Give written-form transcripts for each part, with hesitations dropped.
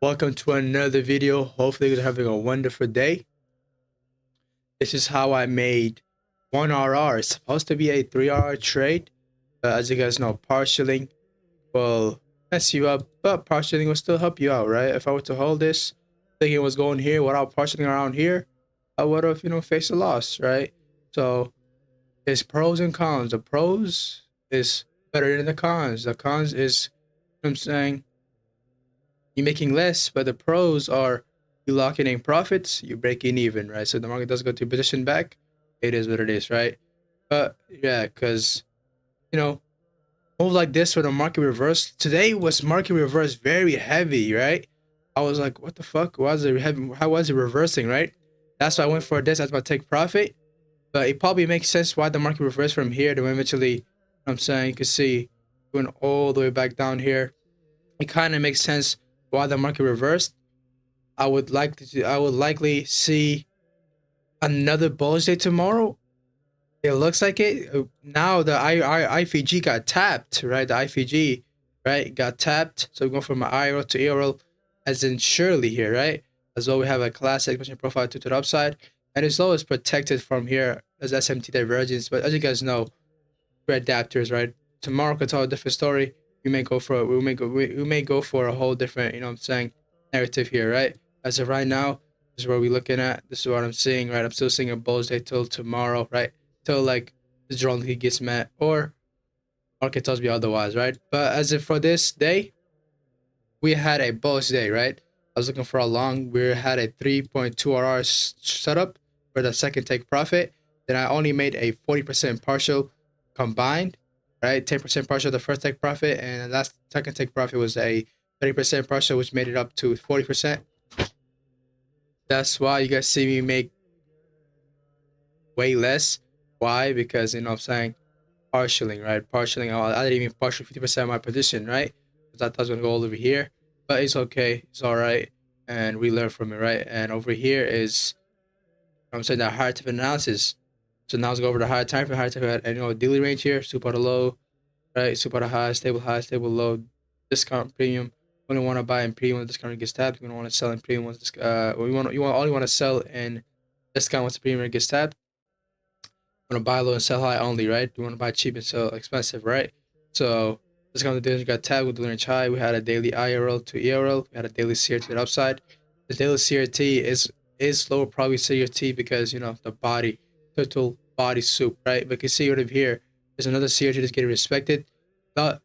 Welcome to another video. Hopefully you're having a wonderful day. This is how I made 1 RR. It's supposed to be a 3 RR trade. But as you guys know, partialing will mess you up, but partialing will still help you out, right? If I were to hold this, thinking it was going here without partialing around here, I would have, faced a loss, right? So it's pros and cons. The pros is better than the cons. The cons is, I'm saying, you're making less, but the pros are you locking in profits, you breaking even, right? So the market does go to position back, it is what it is, right? But yeah, because move like this for the market reverse. Today was market reverse very heavy, right? I was like, what the fuck? Why was it heavy? How was it reversing, right? That's why I went for this as my take profit. But it probably makes sense why the market reversed from here to eventually, I'm saying, you can see going all the way back down here. It kind of makes sense why the market reversed. I would likely see another bullish day tomorrow. It looks like it. Now the IFG got tapped, right? The IFG, right, got tapped. So we're going from an IRL to ERL, as in surely here, right? As well, we have a classic expansion profile to the upside, and it's always protected from here as SMT divergence. But as you guys know, we're adapters, right? Tomorrow could tell a different story. We may go for a whole different, what I'm saying, narrative here, right? As of right now, this is what we're looking at. This is what I'm seeing, right? I'm still seeing a bullish day till tomorrow, right? Till like the drone gets met or market tells me otherwise, right? But as if for this day, we had a bullish day, right? I was looking for a long. We had a 3.2 RR setup for the second take profit. Then I only made a 40% partial combined, right? 10% partial the first take profit, and the last second take profit was a 30% partial, which made it up to 40%. That's why you guys see me make way less. Why? Because I'm saying partialing, right? Partialing. I didn't even partial 50% of my position, right? Because I thought I was gonna go all over here, but it's okay. It's all right, and we learn from it, right? And over here is I'm saying that higher type analysis. So now let's go over the higher time frame, and daily range here, super to low, right? Super to high, stable low, discount premium. We don't want to buy in premium when the discount gets tapped. We don't want to sell in premium once only want to sell in discount once the premium gets tapped. We want to buy low and sell high only, right? We want to buy cheap and sell expensive, right? So discount the got tapped with the range high. We had a daily IRL to ERL. We had a daily CRT to the upside. The daily CRT is lower probably CRT because the body, total body soup, right? But you can see right over here, there's another CRT that's getting respected. But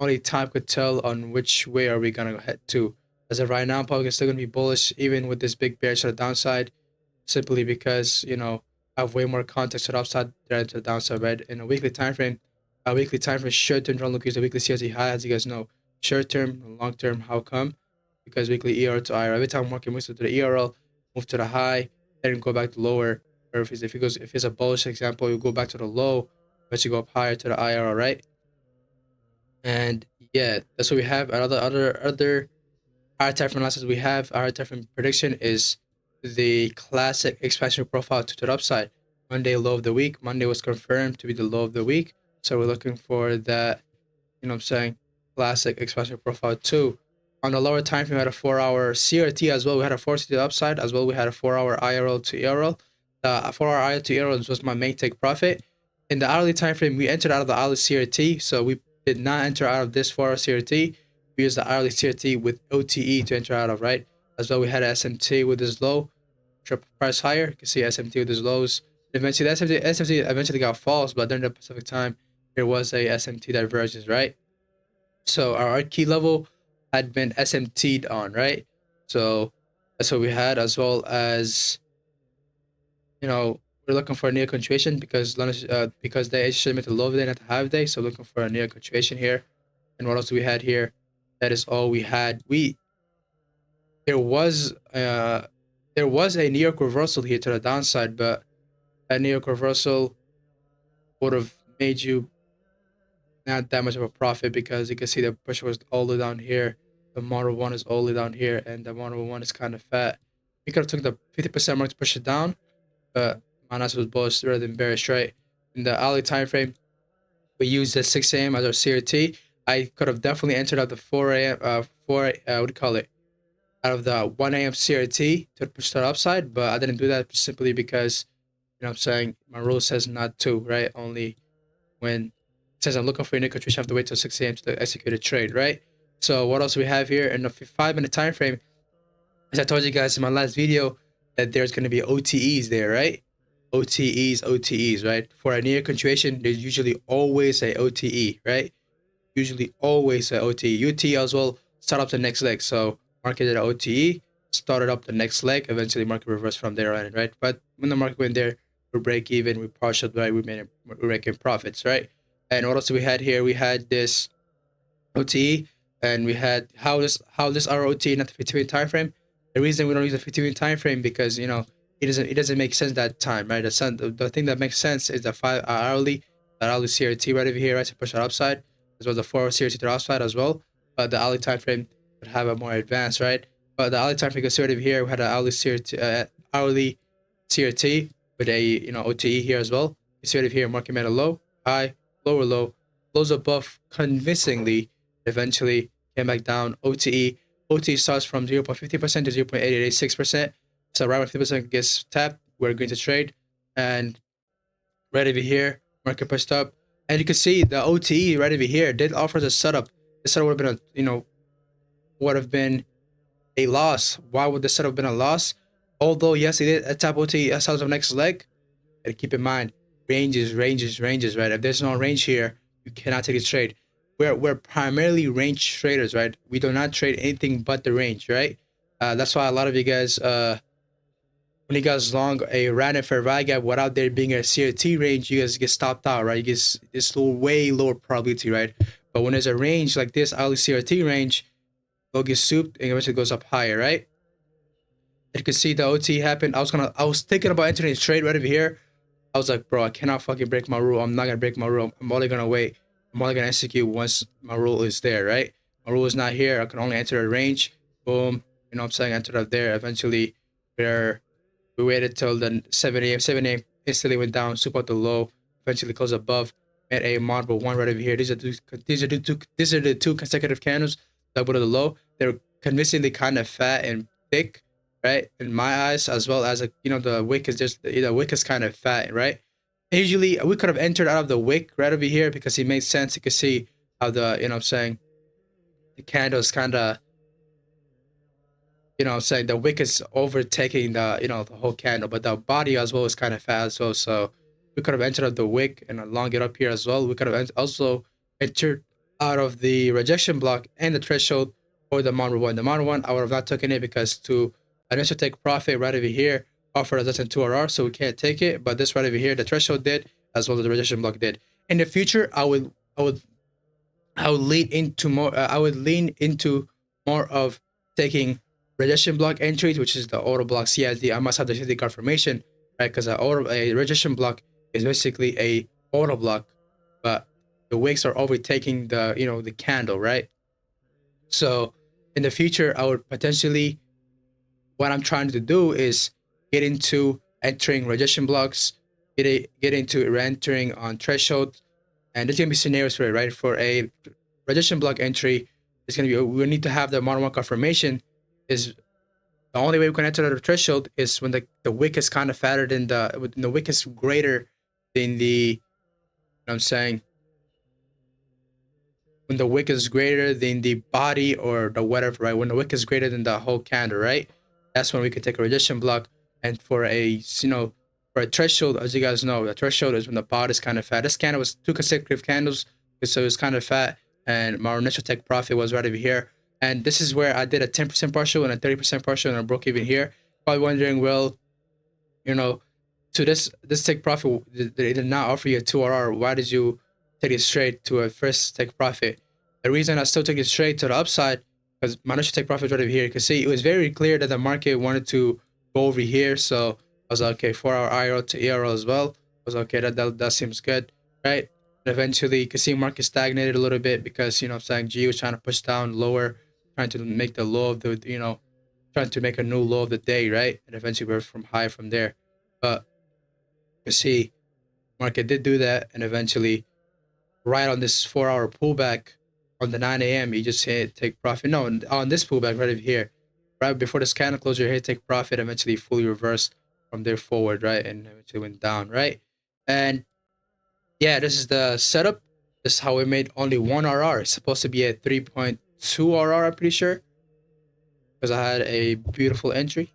only time could tell on which way are we gonna head to. As of right now, probably still gonna be bullish even with this big bearish to the downside, simply because I have way more context to the upside than to the downside, right? In a weekly time frame, short-term drone look is the weekly CRT high, as you guys know. Short-term and long-term, how come? Because weekly ERL to IRL, every time market moves to the ERL, move to the high, then go back to lower. Or if it's a bullish example, you go back to the low, but you go up higher to the IRL, right? And yeah, that's what we have. Other higher time frame analysis we have. Our time frame prediction is the classic expansion profile to the upside. Monday low of the week. Monday was confirmed to be the low of the week. So we're looking for that, I'm saying, classic expansion profile too. On the lower time frame, we had a 4-hour CRT as well. We had a 4 CRT upside as well. We had a 4-hour IRL to ERL. The 4-hour IRL to ERL was my main take profit. In the hourly time frame, we entered out of the hourly CRT, so we did not enter out of this 4-hour CRT. We used the hourly CRT with OTE to enter out of, right? As well, we had SMT with this low, price higher. You can see SMT with his lows. Eventually, the SMT eventually got false, but during the Pacific time, there was a SMT divergence, right? So our key level had been SMT'd on, right? So that's what we had, as well as we're looking for a near continuation because they should make the low day, not the high day. So looking for a near continuation here. And what else do we had here? That is all we had. There was a New York reversal here to the downside, but that New York reversal would have made you not that much of a profit because you can see the pressure was all the way down here. The model one is all the way down here, and the model one is kind of fat. We could have took the 50% mark to push it down, but my analysis was bullish rather than bearish, right? In the hourly time frame, we used the 6 a.m. as our CRT. I could have definitely entered at the 4 a.m. What do you call it? out of the 1 a.m. CRT to push the upside, but I didn't do that simply because, you know what I'm saying, my rule says not to, right? Only when it says I'm looking for a new country, you have to wait till 6 a.m. to execute a trade, right? So what else we have here in the 5-minute time frame? As I told you guys in my last video, that there's going to be OTEs there, right? OTEs, right? For a near continuation, there's usually always a OTE, right? Usually always a OTE. UT as well, start up the next leg. So market at OTE, started up the next leg, eventually market reversed from there on, right? But when the market went there, we break even, we partial, right? We're making profits, right? And what else we had here? We had this OTE, and we had how this ROTE, not the 50-minute time frame. The reason we don't use the 50-minute time frame because it doesn't make sense that time, right? The thing that makes sense is the 5 hourly, the hourly CRT right over here, right, to push that upside, as well as the 4 hour CRT to the upside as well. But the hourly time frame would have a more advanced, right? But the hourly time frame, because over here we had an hourly CRT with a OTE here as well. You see right here, market made a low, high, lower low, close above convincingly. Eventually came back down. OTE starts from 0.50% to 0.886%. So right when 50% gets tapped, we're going to trade. And right over here, market pushed up. And you can see the OTE right over here did offer the setup. The setup would have been would have been a loss. Why would the setup have been a loss? Although yes, it did tap OTE as the next leg. And keep in mind, ranges, right? If there's no range here, you cannot take a trade. We're primarily range traders, right? We do not trade anything but the range, right? That's why a lot of you guys, when you guys long a random fair value gap without there being a CRT range, you guys get stopped out, right? You get this way lower probability, right? But when there's a range like this, hourly CRT range, it'll get souped and eventually goes up higher, right? You can see the OT happened. I was thinking about entering a trade right over here. I was like, bro, I cannot fucking break my rule. I'm not gonna break my rule. I'm only gonna wait. I'm only gonna execute once my rule is there, right? My rule is not here. I can only enter a range. Boom. You know what I'm saying? Entered up there. Eventually, we waited till the 7 a.m. 7 a.m. instantly went down, super out the low. Eventually closed above. Made a marble one right over here. These are the two consecutive candles that were to the low. They're convincingly kind of fat and thick, right, in my eyes, as well as the wick is the wick is kind of fat, right? Usually we could have entered out of the wick right over here because it makes sense. You can see how the what I'm saying, the candle is kind of I'm saying the wick is overtaking the whole candle, but the body as well is kind of fat as well. So we could have entered out the wick and along it up here as well. We could have also entered out of the rejection block and the threshold or the model one. The model one, I would have not taken it because to initial take profit right over here offered us less than 2RR, so we can't take it. But this right over here, the threshold did, as well as the rejection block did. In the future, I would lean into more. I would lean into more of taking rejection block entries, which is the auto block CSD. I must have the CSD confirmation, right? Because a rejection block is basically a auto block, but the wicks are overtaking the candle, right? So in the future, I would potentially, what I'm trying to do is get into entering rejection blocks, get into entering on threshold, and there's gonna be scenarios for it, right? For a rejection block entry, it's gonna be we need to have the model one confirmation. Is the only way we can enter the threshold is when the wick is kind of fatter than the wick is greater than the, I'm saying, when the wick is greater than the body or the whatever, right? When the wick is greater than the whole candle, right? That's when we could take a rejection block. And for a for a threshold, as you guys know, the threshold is when the body is kind of fat. This candle was 2 consecutive candles, so it's kind of fat. And my initial take profit was right over here. And this is where I did a 10% partial and a 30% partial, and I broke even here. Probably wondering, well, to this take profit, they did not offer you a 2RR. Why did you take it straight to a first take profit? The reason I still took it straight to the upside, because my initial take profit right over here. You can see it was very clear that the market wanted to go over here. So I was like, okay, 4-hour IRL to ERL as well. I was like, okay, that seems good, right? And eventually you can see market stagnated a little bit because I'm saying G was trying to push down lower, trying to make the low of the trying to make a new low of the day, right? And eventually we're from high from there. But you see market did do that, and eventually right on this 4-hour pullback on the 9 a.m. you just hit take profit. No, on this pullback right over here, right before this candle closure here, take profit, eventually fully reversed from there forward, right? And eventually went down, right? And yeah, this is the setup. This is how we made only one RR. It's supposed to be a 3.2 RR, I'm pretty sure, because I had a beautiful entry.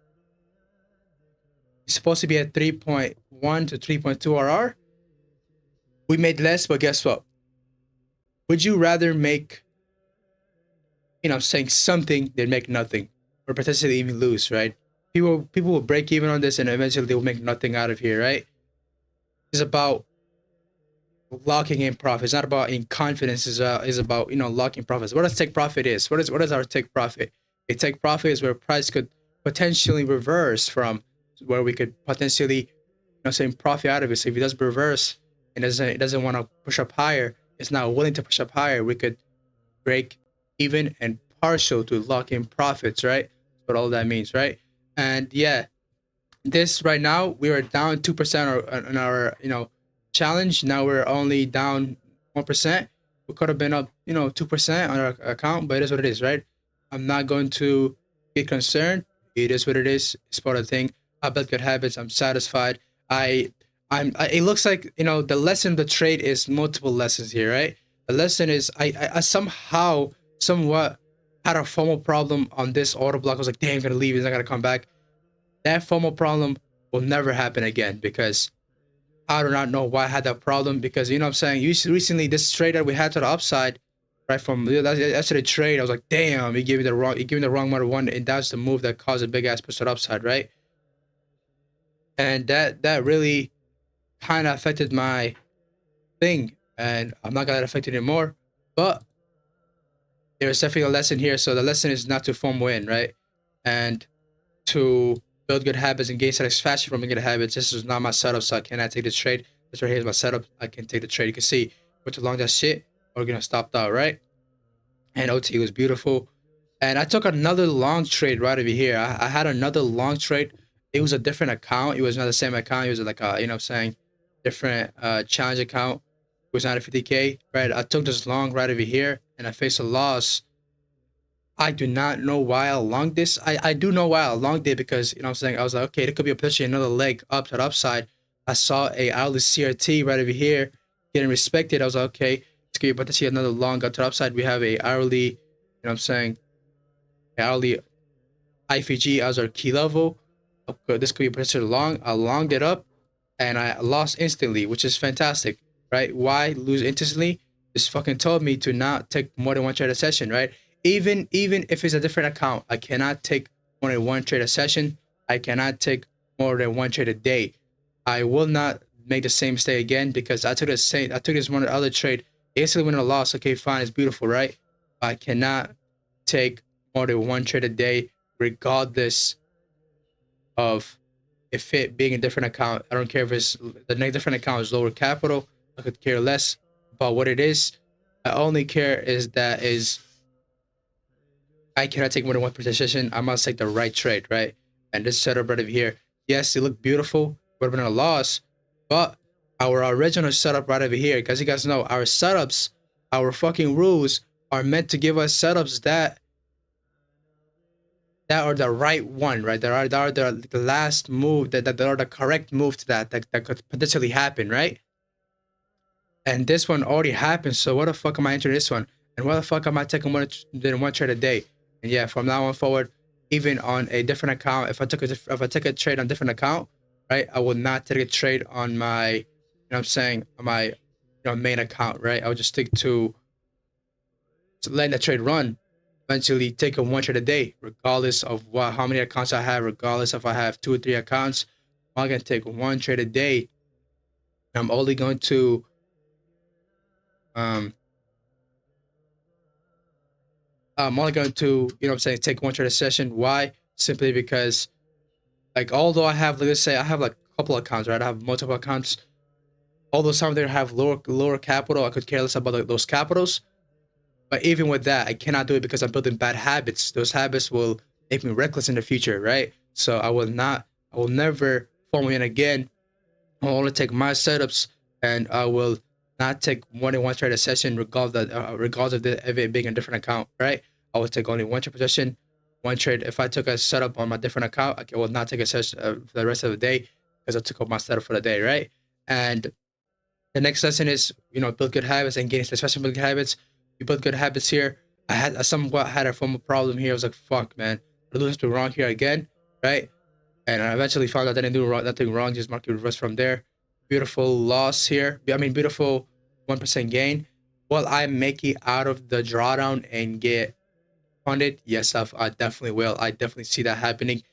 It's supposed to be a 3.1 to 3.2 RR. We made less, but guess what? Would you rather make, saying something than make nothing, or potentially even lose, right? People will break even on this, and eventually they will make nothing out of here, right? It's about locking in profit. It's not about in confidence. Is about locking profits. What does take profit is? What is our take profit? A take profit is where price could potentially reverse from where we could potentially saying profit out of it. So if it does reverse and it doesn't want to push up higher, it's not willing to push up higher, we could break even and partial to lock in profits, right? That's what all that means, right? And yeah, this right now we are down 2% on our challenge. Now we're only down 1%. We could have been up 2% on our account, but it is what it is, right? I'm not going to get concerned. It is what it is. It's part of the thing. I built good habits. I'm satisfied. I it looks like the lesson of the trade is multiple lessons here, right? The lesson is I somehow somewhat had a FOMO problem on this order block. I was like, damn, I'm gonna leave. It's not gonna come back. That FOMO problem will never happen again, because I do not know why I had that problem. Because what I'm saying, recently this trade that we had to the upside, right from yesterday trade, I was like, damn, he gave me the wrong amount of one, and that's the move that caused a big ass push to the upside, right? And that really kind of affected my thing, and I'm not gonna let it affect it anymore. But there's definitely a lesson here. So the lesson is not to FOMO in, right? And to build good habits and gain satisfaction from good habits. This is not my setup, so I cannot take this trade. This right here is my setup. I can take the trade. You can see went too long that shit. We're gonna stop out, right? And OT was beautiful. And I took another long trade right over here. I had another long trade. It was a different account. It was not the same account. It was like a, different challenge account. It was not a 50K, right? I took this long right over here, and I faced a loss. I do not know why I longed this. I do know why I longed it, because I was like, okay, there could be potentially another leg up to the upside. I saw a hourly CRT right over here getting respected. I was like, okay, it's gonna be potentially another long up to the upside. We have a hourly, hourly IFG as our key level. Okay, this could be potentially long. I longed it up, and I lost instantly, which is fantastic, right? Why lose instantly? This fucking told me to not take more than one trade a session, right? Even if it's a different account, I cannot take more than one trade a session. I cannot take more than one trade a day. I will not make the same mistake again, because I took this one other trade, instantly win a loss. Okay, fine, it's beautiful, right? I cannot take more than one trade a day, regardless of if it being a different account. I don't care if it's the next different account is lower capital. I could care less about what it is. I only care is I cannot take more than one position. I must take the right trade, right? And this setup right over here, yes, it looked beautiful. Would have been a loss, but our original setup right over here, because you guys know our setups, our fucking rules are meant to give us setups that are the right one, right? That are the last move, that are the correct move to that could potentially happen, right? And this one already happened, so what the fuck am I entering this one? And why the fuck am I taking more than one trade a day? And yeah, from now on forward, even on a different account, if I take a trade on a different account, right, I will not take a trade on my, on my, main account, right? I will just stick to letting the trade run. Eventually, take a one trade a day, regardless of how many accounts I have, regardless if I have 2 or 3 accounts. I'm gonna take one trade a day. I'm only going to I'm only going to, take one trade a session. Why? Simply because, like, although I have, let's say I have like a couple accounts, right? I have multiple accounts. Although some of them have lower capital, I could care less about those capitals. But even with that, I cannot do it, because I'm building bad habits. Those habits will make me reckless in the future, right? So I will never FOMO in again. I'll only take my setups, and I will not take more than one trade a session, regardless of it being a different account, right? I will take only one trade per session. one trade. If I took a setup on my different account, I will not take a set for the rest of the day because I took up my setup for the day, right? And the next lesson is, build good habits and gain especially build good habits. You build good habits here. I somewhat had a FOMO problem here. I was like, fuck, man, I do something wrong here again, right? And I eventually found out that I didn't do nothing wrong. Just market reverse from there. Beautiful loss here. I mean, beautiful 1% gain. Will I make it out of the drawdown and get funded? Yes, I definitely will. I definitely see that happening.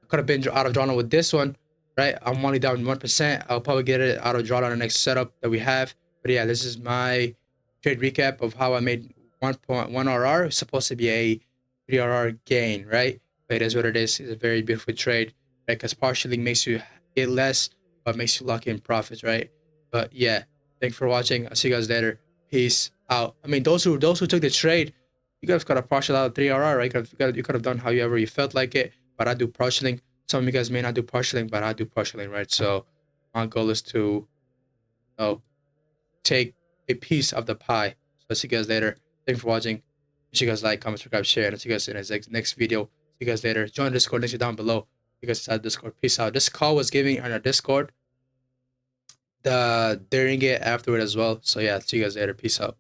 Could have been out of drawdown with this one, right? I'm only down 1%. I'll probably get it out of drawdown the next setup that we have. But yeah, this is my trade recap of how I made 1.1 RR. It's supposed to be a 3 RR gain, right? But it is what it is. It's a very beautiful trade, right? Because partially makes you get less, but makes you lock in profits, right? But yeah, thanks for watching. I'll see you guys later. Peace out. I mean, those who took the trade, you guys got a partial out of 3 RR, right? You could have done however you felt like it. But I do partialing. Some of you guys may not do partialing, but I do partialing, right? So my goal is to take a piece of the pie. So I'll see you guys later. Thanks for watching. Make sure you guys like, comment, subscribe, share, and I'll see you guys in the next video. See you guys later. Join the Discord, links are down below. See you guys inside Discord. Peace out. This call was giving on our Discord. During it afterward as well. So yeah, see you guys later. Peace out.